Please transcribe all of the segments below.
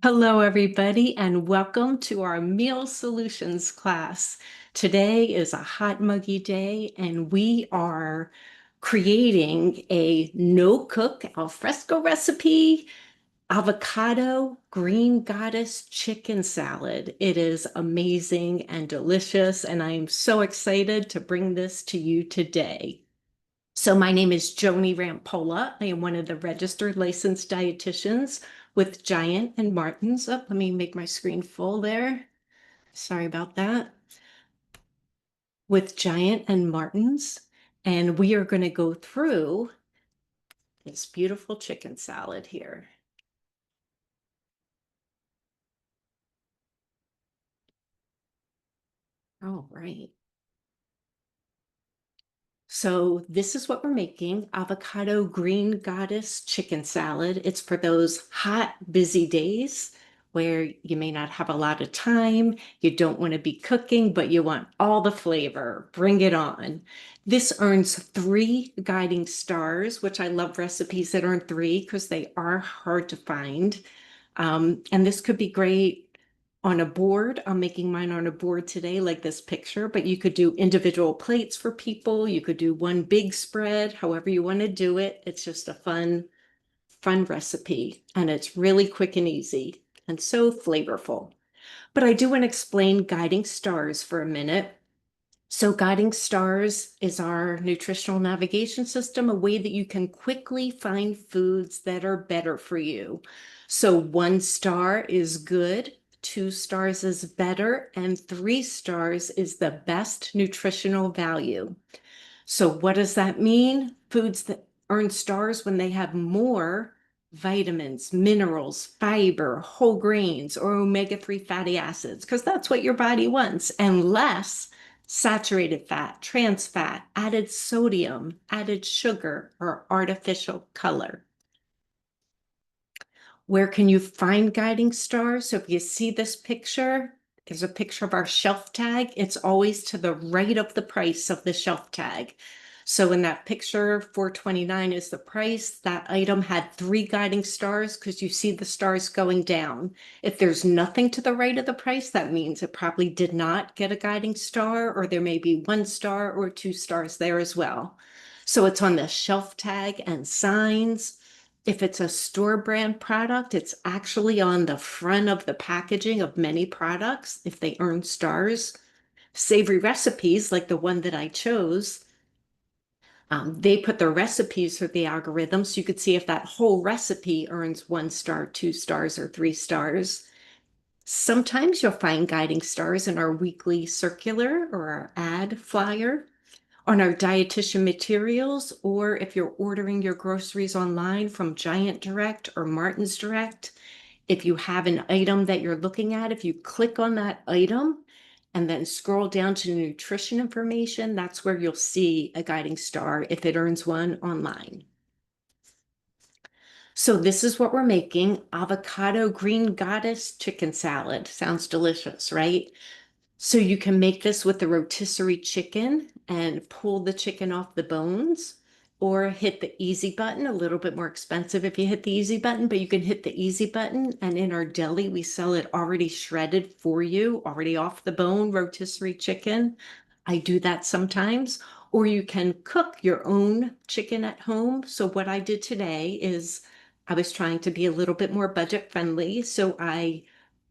Hello, everybody, and welcome to our Meal Solutions class. Today is a hot, muggy day, and we are creating a no-cook alfresco recipe, avocado green goddess chicken salad. It is amazing and delicious, and I am so excited to bring this to you today. So my name is Joni Rampolla. I am one of the registered licensed dietitians with Giant and Martin's. Oh, let me make my screen full there. Sorry about that. With Giant and Martin's. And we are going to go through this beautiful chicken salad here. All right. So this is what we're making, avocado green goddess chicken salad. It's for those hot, busy days where you may not have a lot of time, you don't want to be cooking, but you want all the flavor. Bring it on. This earns 3 guiding stars, which I love recipes that earn 3 because they are hard to find. And this could be great on a board. I'm making mine on a board today, like this picture, but you could do individual plates for people. You could do one big spread, however you want to do it. It's just a fun recipe, and it's really quick and easy and so flavorful. But I do want to explain guiding stars for a minute. So guiding stars is our nutritional navigation system, a way that you can quickly find foods that are better for you. So 1 star is good, 2 stars is better, and 3 stars is the best nutritional value. So what does that mean? Foods that earn stars when they have more vitamins, minerals, fiber, whole grains, or omega-3 fatty acids, because that's what your body wants, and less saturated fat, trans fat, added sodium, added sugar, or artificial color. Where can you find guiding stars? So if you see this picture, there's a picture of our shelf tag. It's always to the right of the price of the shelf tag. So in that picture, $4.29 is the price. That item had 3 guiding stars because you see the stars going down. If there's nothing to the right of the price, that means it probably did not get a guiding star, or there may be 1 star or 2 stars there as well. So it's on the shelf tag and signs. If it's a store brand product, it's actually on the front of the packaging of many products if they earn stars. Savory recipes, like the one that I chose, they put the recipes through the algorithm so you could see if that whole recipe earns 1 star, 2 stars, or 3 stars. Sometimes you'll find guiding stars in our weekly circular or our ad flyer, on our dietitian materials, or if you're ordering your groceries online from Giant Direct or Martin's Direct. If you have an item that you're looking at, if you click on that item and then scroll down to nutrition information, that's where you'll see a guiding star if it earns one online. So this is what we're making, avocado green goddess chicken salad. Sounds delicious, right? So you can make this with the rotisserie chicken and pull the chicken off the bones, or hit the easy button, a little bit more expensive if you hit the easy button, but you can hit the easy button, and in our deli we sell it already shredded for you, already off the bone rotisserie chicken. I do that sometimes. Or you can cook your own chicken at home. So what I did today is I was trying to be a little bit more budget friendly, so I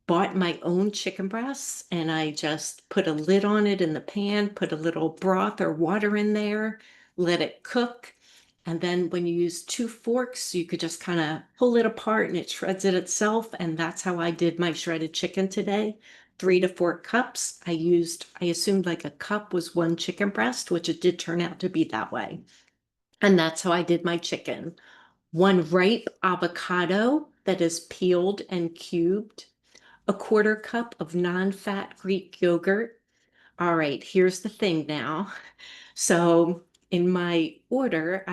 bought my own chicken breasts and I just put a lid on it in the pan, put a little broth or water in there, let it cook. And then when you use 2 forks, you could just kind of pull it apart and it shreds it itself. And that's how I did my shredded chicken today. 3 to 4 cups. I assumed like a cup was 1 chicken breast, which it did turn out to be that way. And that's how I did my chicken. 1 ripe avocado that is peeled and cubed, a 1/4 cup of non-fat Greek yogurt. All right, here's the thing now. So in my order,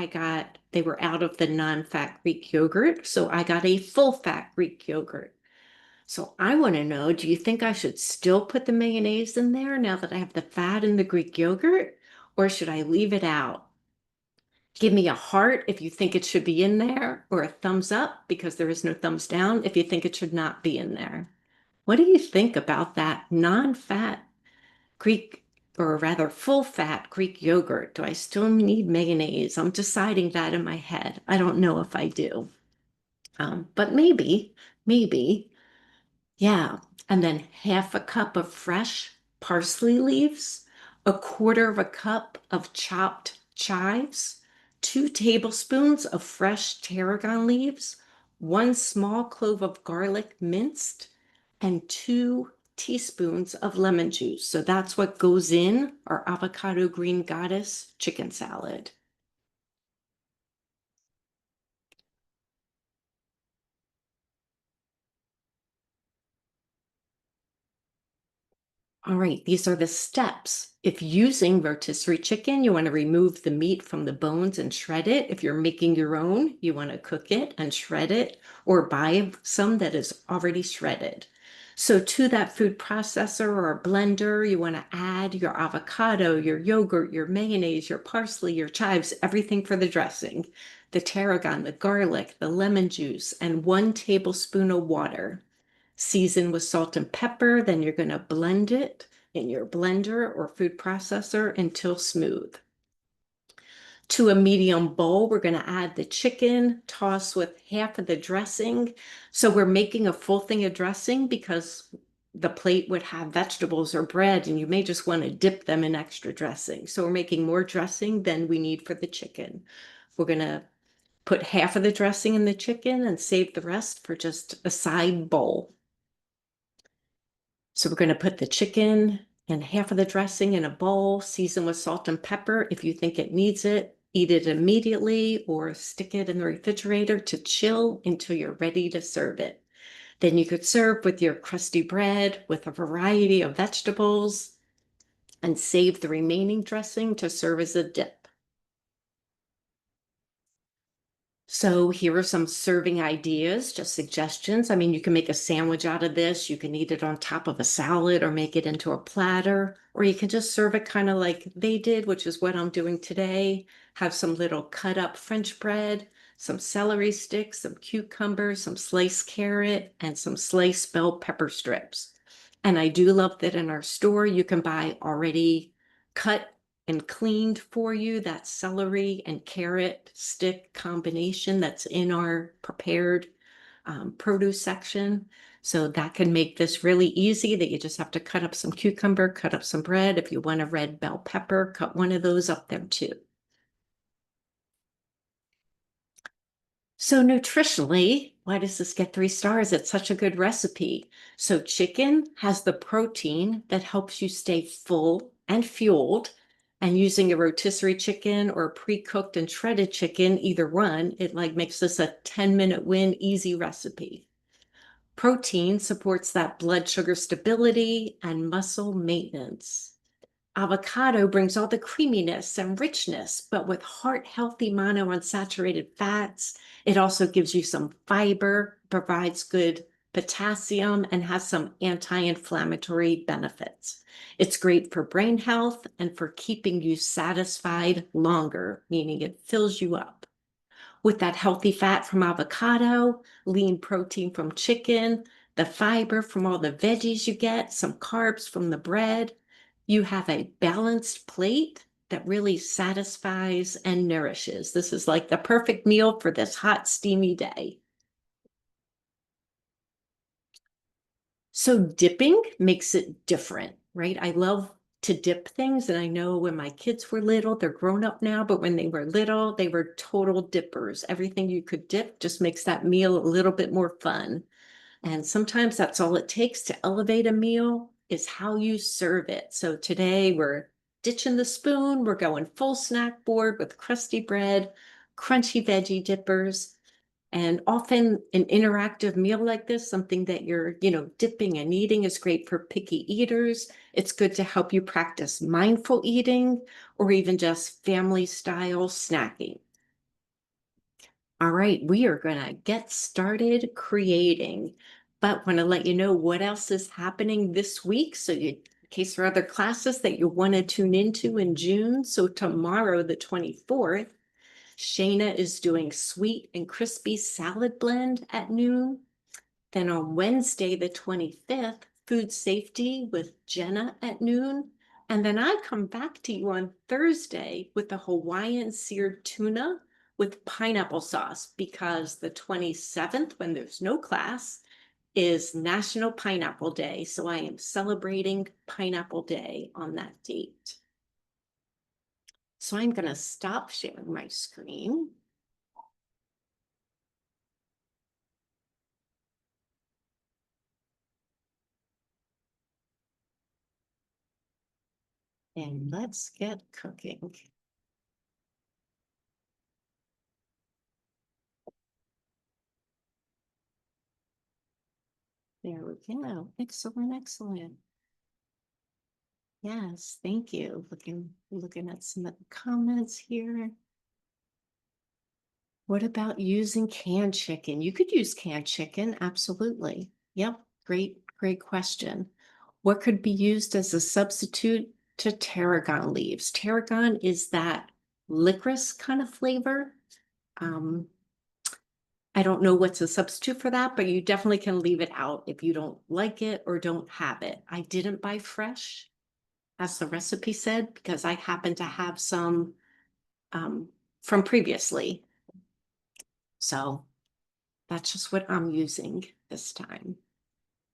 they were out of the non-fat Greek yogurt. So I got a full fat Greek yogurt. So I want to know, do you think I should still put the mayonnaise in there now that I have the fat in the Greek yogurt, or should I leave it out? Give me a heart if you think it should be in there, or a thumbs up because there is no thumbs down if you think it should not be in there. What do you think about that non-fat Greek, or rather full-fat Greek yogurt? Do I still need mayonnaise? I'm deciding that in my head. I don't know if I do. But maybe. Yeah. And then half a cup of fresh parsley leaves, a quarter of a cup of chopped chives, 2 tablespoons of fresh tarragon leaves, 1 small clove of garlic minced, and 2 teaspoons of lemon juice. So that's what goes in our avocado green goddess chicken salad. All right, these are the steps. If using rotisserie chicken, you want to remove the meat from the bones and shred it. If you're making your own, you want to cook it and shred it, or buy some that is already shredded. So to that food processor or blender, you want to add your avocado, your yogurt, your mayonnaise, your parsley, your chives, everything for the dressing, the tarragon, the garlic, the lemon juice, and 1 tablespoon of water. Season with salt and pepper, then you're going to blend it in your blender or food processor until smooth. To a medium bowl, we're going to add the chicken, toss with half of the dressing. So we're making a full thing of dressing because the plate would have vegetables or bread, and you may just want to dip them in extra dressing. So we're making more dressing than we need for the chicken. We're going to put half of the dressing in the chicken and save the rest for just a side bowl. So we're going to put the chicken and half of the dressing in a bowl, season with salt and pepper. If you think it needs it, eat it immediately or stick it in the refrigerator to chill until you're ready to serve it. Then you could serve with your crusty bread with a variety of vegetables and save the remaining dressing to serve as a dip. So here are some serving ideas, just suggestions. I mean, you can make a sandwich out of this. You can eat it on top of a salad or make it into a platter, or you can just serve it kind of like they did, which is what I'm doing today. Have some little cut up French bread, some celery sticks, some cucumbers, some sliced carrot, and some sliced bell pepper strips. And I do love that in our store, you can buy already cut and cleaned for you that celery and carrot stick combination that's in our prepared produce section. So that can make this really easy, that you just have to cut up some cucumber, cut up some bread. If you want a red bell pepper, cut one of those up there too. So nutritionally, why does this get 3 stars? It's such a good recipe. So chicken has the protein that helps you stay full and fueled. And using a rotisserie chicken or pre-cooked and shredded chicken, either one, it like makes this a 10-minute win, easy recipe. Protein supports that blood sugar stability and muscle maintenance. Avocado brings all the creaminess and richness, but with heart-healthy monounsaturated fats. It also gives you some fiber, provides good potassium, and has some anti-inflammatory benefits. It's great for brain health and for keeping you satisfied longer, meaning it fills you up. With that healthy fat from avocado, lean protein from chicken, the fiber from all the veggies you get, some carbs from the bread, you have a balanced plate that really satisfies and nourishes. This is like the perfect meal for this hot, steamy day. So dipping makes it different, right? I love to dip things. And I know when my kids were little, they're grown up now, but when they were little, they were total dippers. Everything you could dip just makes that meal a little bit more fun. And sometimes that's all it takes to elevate a meal is how you serve it. So today we're ditching the spoon. We're going full snack board with crusty bread, crunchy veggie dippers. And often an interactive meal like this, something that you're, dipping and eating is great for picky eaters. It's good to help you practice mindful eating or even just family style snacking. All right, we are going to get started creating, but want to let you know what else is happening this week. So in case there are other classes that you want to tune into in June. So tomorrow, the 24th, Shayna is doing sweet and crispy salad blend at noon. Then on Wednesday, the 25th, food safety with Jenna at noon. And then I come back to you on Thursday with the Hawaiian seared tuna with pineapple sauce because the 27th, when there's no class, is National Pineapple Day. So I am celebrating Pineapple Day on that date. So I'm going to stop sharing my screen. And let's get cooking. There we go. Excellent, excellent. Yes, thank you. Looking at some of the comments here. What about using canned chicken? You could use canned chicken, absolutely. Yep, great question. What could be used as a substitute to tarragon leaves? Tarragon is that licorice kind of flavor. I don't know what's a substitute for that, but you definitely can leave it out if you don't like it or don't have it. I didn't buy fresh, as the recipe said, because I happen to have some from previously. So that's just what I'm using this time.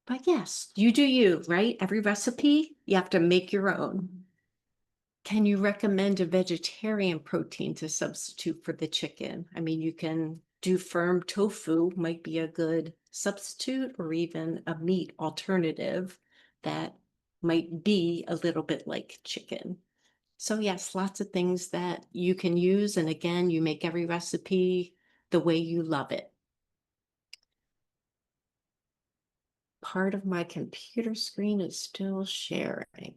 But yes, you do you, right? Every recipe, you have to make your own. Can you recommend a vegetarian protein to substitute for the chicken? I mean, you can do firm tofu, might be a good substitute, or even a meat alternative that might be a little bit like chicken. So yes, lots of things that you can use. And again, you make every recipe the way you love it. Part of my computer screen is still sharing.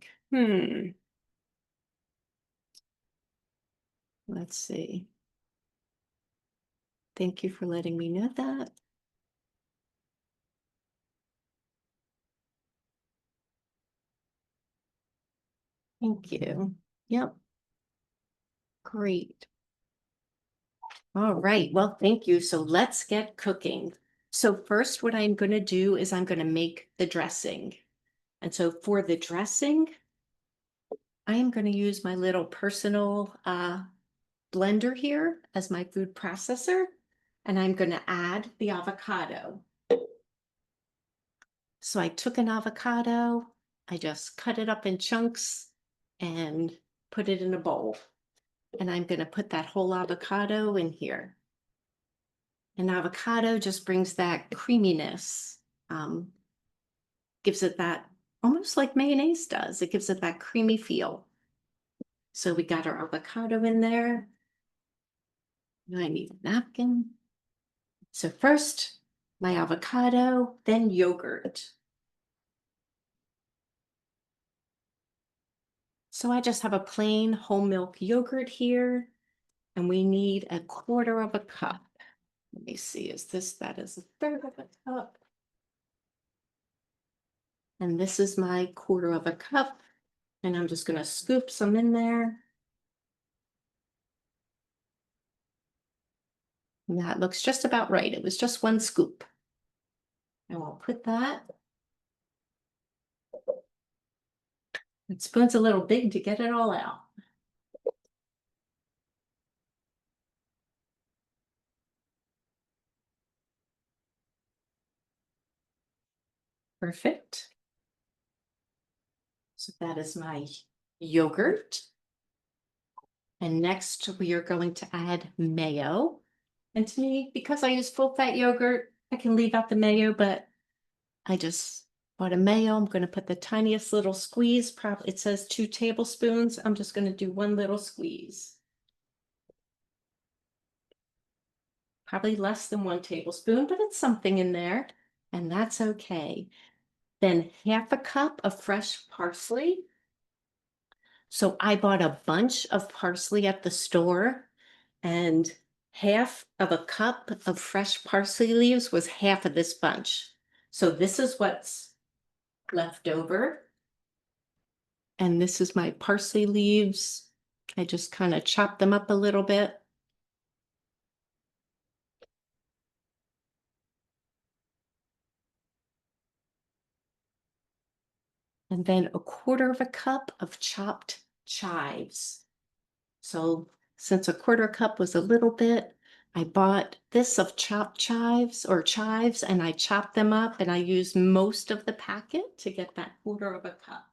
Let's see. Thank you for letting me know that. Thank you. Yep. Great. All right. Well, thank you. So let's get cooking. So first, what I'm going to do is I'm going to make the dressing. And so for the dressing, I am going to use my little personal blender here as my food processor, and I'm going to add the avocado. So I took an avocado, I just cut it up in chunks and put it in a bowl. And I'm going to put that whole avocado in here. And avocado just brings that creaminess, gives it that almost like mayonnaise does. It gives it that creamy feel. So we got our avocado in there. I need a napkin. So first, my avocado, then yogurt. So I just have a plain whole milk yogurt here, and we need 1/4 of a cup. Let me see, that is 1/3 of a cup. And this is my 1/4 of a cup, and I'm just gonna scoop some in there. And that looks just about right. It was just 1 scoop. And we'll put that. The spoon's a little big to get it all out. Perfect. So that is my yogurt. And next we are going to add mayo. And to me, because I use full fat yogurt, I can leave out the mayo, but I just bought a mayo. I'm going to put the tiniest little squeeze. Probably it says 2 tablespoons. I'm just going to do 1 little squeeze. Probably less than 1 tablespoon, but it's something in there, and that's okay. Then 1/2 cup of fresh parsley. So I bought a bunch of parsley at the store, and 1/2 of a cup of fresh parsley leaves was 1/2 of this bunch. So this is what's left over. And this is my parsley leaves. I just kind of chop them up a little bit. and then a quarter of a cup of chopped chives. So since a quarter cup was a little bit, I bought this of chopped chives and I chopped them up and I used most of the packet to get that quarter of a cup.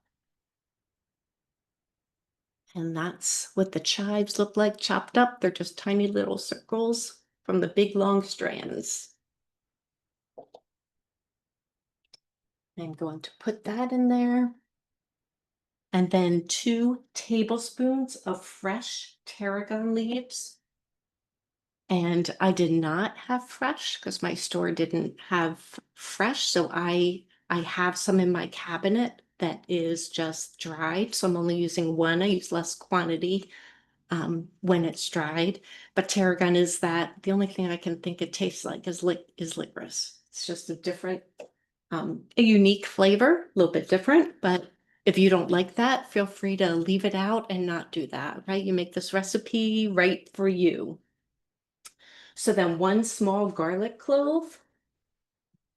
And that's what the chives look like chopped up. They're just tiny little circles from the big long strands. I'm going to put that in there. And then 2 tablespoons of fresh tarragon leaves. And I did not have fresh because my store didn't have fresh. So I have some in my cabinet that is just dried. So I'm only using one. I use less quantity when it's dried. But tarragon is that the only thing I can think it tastes like is licorice. It's just a different, a unique flavor, a little bit different. But if you don't like that, feel free to leave it out and not do that, right? You make this recipe right for you. So then 1 small garlic clove.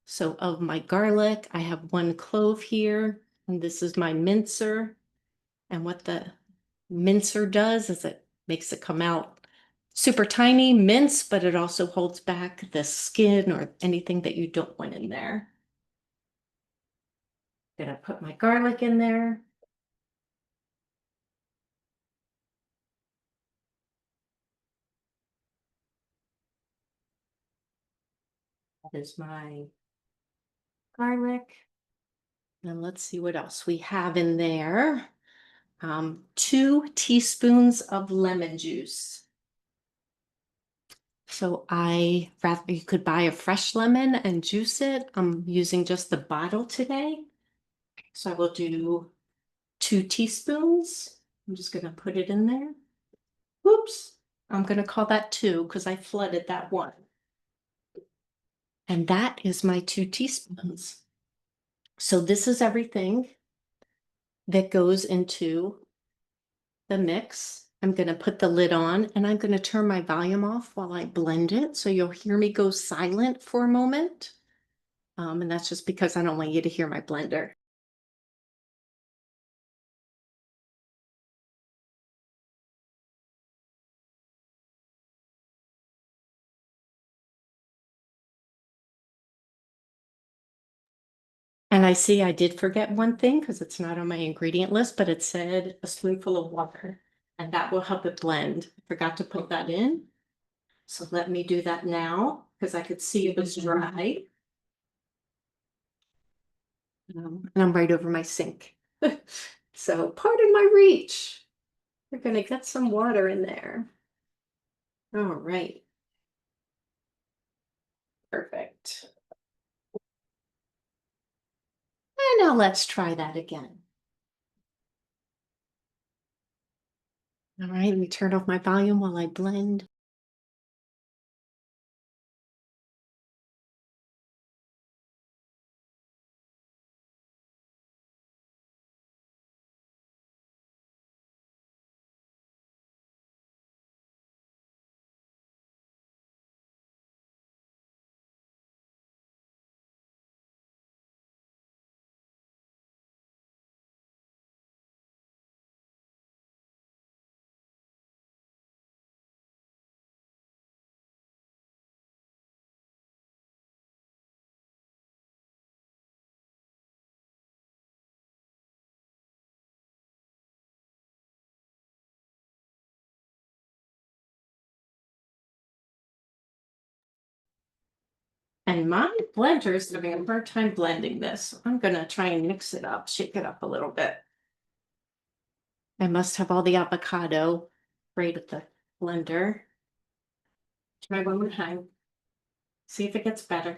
So of my garlic, I have 1 clove here, and this is my mincer. And what the mincer does is it makes it come out super tiny mince, but it also holds back the skin or anything that you don't want in there. Gonna put my garlic in there. That is my garlic. And let's see what else we have in there. 2 teaspoons of lemon juice. So I rather you could buy a fresh lemon and juice it. I'm using just the bottle today. So I will do 2 teaspoons. I'm just gonna put it in there. Whoops. I'm gonna call that 2 because I flooded that one. And that is my 2 teaspoons. So this is everything that goes into the mix. I'm going to put the lid on and I'm going to turn my volume off while I blend it. So you'll hear me go silent for a moment. And that's just because I don't want you to hear my blender. And I see I did forget one thing because it's not on my ingredient list, but it said a spoonful of water and that will help it blend. I forgot to put that in. So let me do that now because I could see it was dry. And I'm right over my sink. So pardon my reach. We're gonna get some water in there. All right, perfect. And now let's try that again. All right, let me turn off my volume while I blend. And my blender is having a hard time blending this. So I'm gonna try and mix it up, shake it up a little bit. I must have all the avocado right at the blender. Try one more time. See if it gets better.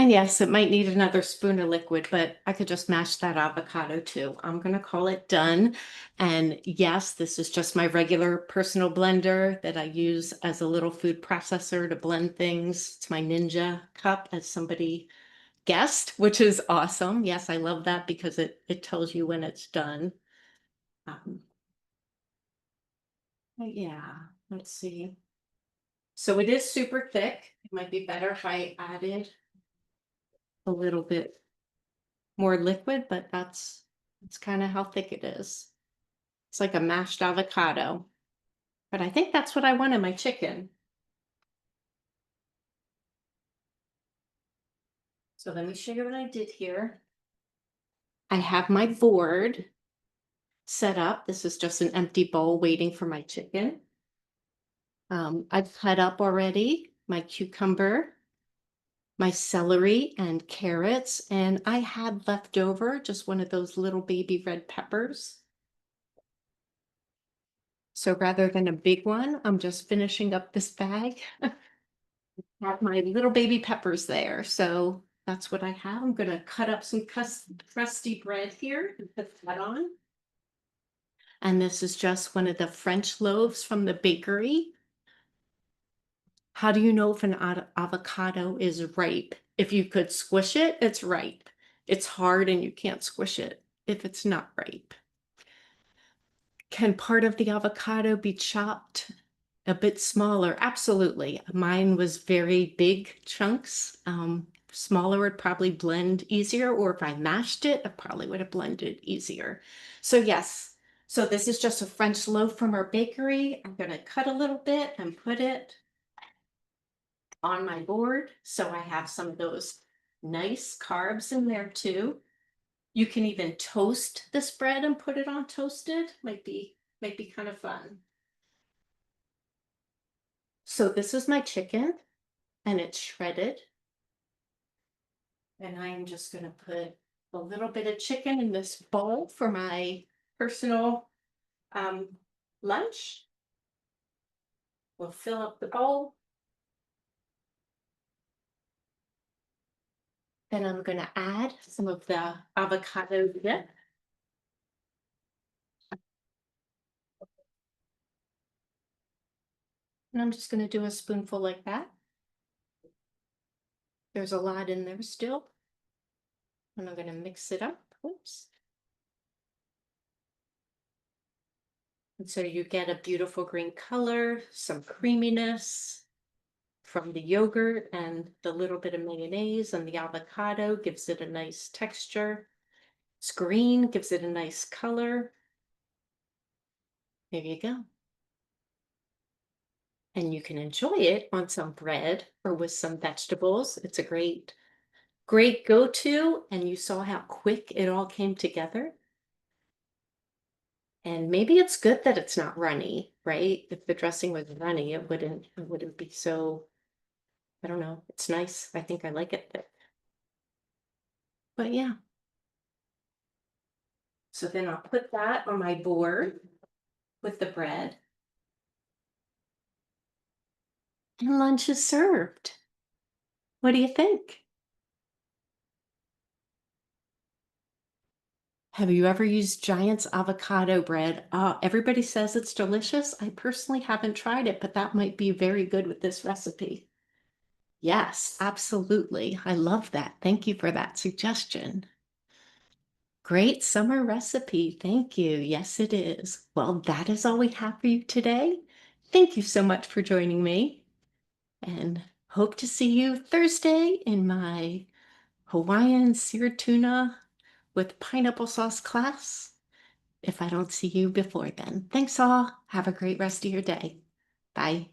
And yes, it might need another spoon of liquid, but I could just mash that avocado too. I'm gonna call it done. And yes, this is just my regular personal blender that I use as a little food processor to blend things. It's my Ninja cup, as somebody guessed, which is awesome. Yes, I love that because it tells you when it's done. Um, but yeah, let's see. So it is super thick. It might be better if I added a little bit more liquid, but that's kind of how thick it is. It's like a mashed avocado. But I think that's what I want in my chicken. So let me show you what I did here. I have my board set up. This is just an empty bowl waiting for my chicken. I've cut up already my cucumber, my celery and carrots, and I had left over just one of those little baby red peppers. So rather than a big one, I'm just finishing up this bag. Have my little baby peppers there. So that's what I have. I'm going to cut up some crusty bread here and put that on. And this is just one of the French loaves from the bakery. How do you know if an avocado is ripe? If you could squish it, it's ripe. It's hard and you can't squish it if it's not ripe. Can part of the avocado be chopped a bit smaller? Absolutely. Mine was very big chunks. Smaller would probably blend easier, or if I mashed it, it probably would have blended easier. So yes, so this is just a French loaf from our bakery. I'm going to cut a little bit and put it on my board. So I have some of those nice carbs in there too. You can even toast this bread and put it on toasted. Might be kind of fun. So this is my chicken and it's shredded. And I am just going to put a little bit of chicken in this bowl for my personal um, lunch. We'll fill up the bowl. Then I'm going to add some of the avocado dip. And I'm just going to do a spoonful like that. There's a lot in there still. And I'm going to mix it up. Oops. And so you get a beautiful green color, some creaminess from the yogurt, and the little bit of mayonnaise and the avocado gives it a nice texture. It's green, gives it a nice color. There you go. And you can enjoy it on some bread or with some vegetables. It's a great go-to. And you saw how quick it all came together. And maybe it's good that it's not runny, right? If the dressing was runny, it wouldn't be so, I don't know. It's nice. I think I like it thick. But yeah. So then I'll put that on my board with the bread. And lunch is served. What do you think? Have you ever used Giant's avocado bread? Everybody says it's delicious. I personally haven't tried it, but that might be very good with this recipe. Yes, absolutely. I love that. Thank you for that suggestion. Great summer recipe. Thank you. Yes, it is. Well, that is all we have for you today. Thank you so much for joining me, and hope to see you Thursday in my Hawaiian seared tuna with pineapple sauce class. If I don't see you before then. Thanks all. Have a great rest of your day. Bye.